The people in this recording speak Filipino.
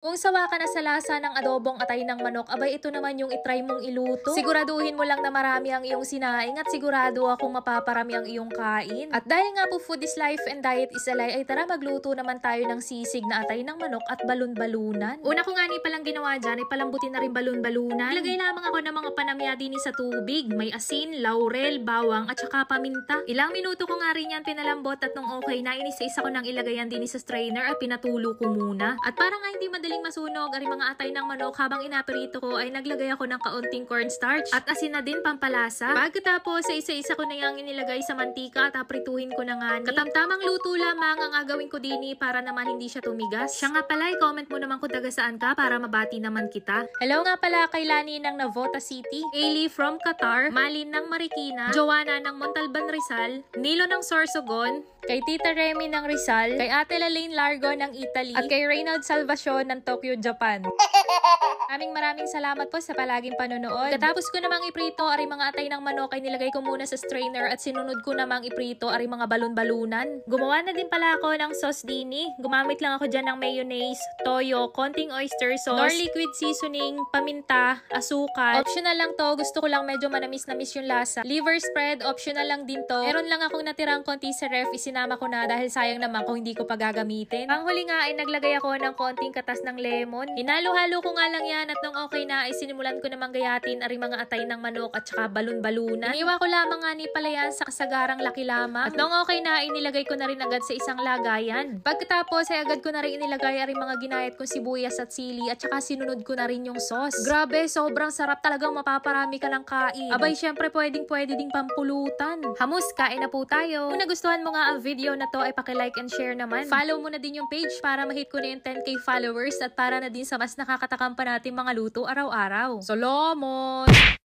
Kung sawa ka na sa lasa ng adobong atay ng manok, abay ito naman yung itry mong iluto. Siguraduhin mo lang na marami ang iyong sinaing at sigurado akong mapaparami ang iyong kain. At dahil nga po food is life and diet is a lie, ay tara magluto naman tayo ng sisig na atay ng manok at balon-balunan. Una ko nga ni palang ginawa dyan ay palambutin na rin balon-balunan. Ilagay lamang ako ng mga panamya din sa tubig. May asin, laurel, bawang at saka paminta. Ilang minuto ko nga rin yan pinalambot at nung okay na inisa-isa ko nang ilagay yan din sa strainer at pinatulo ko muna. At para nga hindi madaling masunog ang mga atay ng manok, habang inaperito ko ay naglagay ako ng kaunting cornstarch at asin na din pampalasa. Pagkatapos sa isa-isa ko na yang inilagay sa mantika at aprituhin ko na nga ni. Katamtamang luto lamang ang agawin ko dini para naman hindi siya tumigas. Siya nga pala, i-comment mo naman kung taga saan ka para mabati naman kita. Hello nga pala kay Lani ng Navota City, Ailey from Qatar, Malin ng Marikina, Joanna ng Montalban Rizal, Nilo ng Sorsogon, kay Tita Remy ng Rizal, kay Ate Lalaine Largo ng Italy, at kay Reynald Salvacion ng Tokyo, Japan. Maraming salamat po sa palaging panonood. Katapos ko namang iprito ari mga atay ng manok ay nilagay ko muna sa strainer at sinunod ko namang iprito ari mga balon-balunan. Gumawa na din pala ako ng sauce dini. Gumamit lang ako dyan ng mayonnaise, toyo, konting oyster sauce, nor liquid seasoning, paminta, asukal. Optional lang to. Gusto ko lang medyo manamis-namis yung lasa. Liver spread, optional lang din to. Meron lang akong natirang konti sa ref, isinama ko na dahil sayang naman kung hindi ko pa gagamitin. Panghuli nga ay naglagay ako ng konting katas ng lemon. Hinalo-halo ko nga lang yan at nung okay na ay sinimulan ko namang gayatin ari mga atay ng manok at saka balon-balunan. Iniwa ko lamang nga ni palayan sa kasagarang laki lamang. At nung okay na, inilagay ko na rin agad sa isang lagayan. Pagkatapos ay agad ko na rin inilagay ari mga ginayat kong sibuyas at sili at saka sinunod ko na rin yung sauce. Grabe, sobrang sarap, talagang mapaparami ka ng kain. Abay, syempre pwede ding pampulutan. Hamus, kain na po tayo. Kung nagustuhan mo nga ang video na to ay paki-like and share naman. Follow mo na din yung page para ma-hit ko na yung 10k followers at para na din sa mas nakakatakam pa natin mga luto araw-araw. Salamat!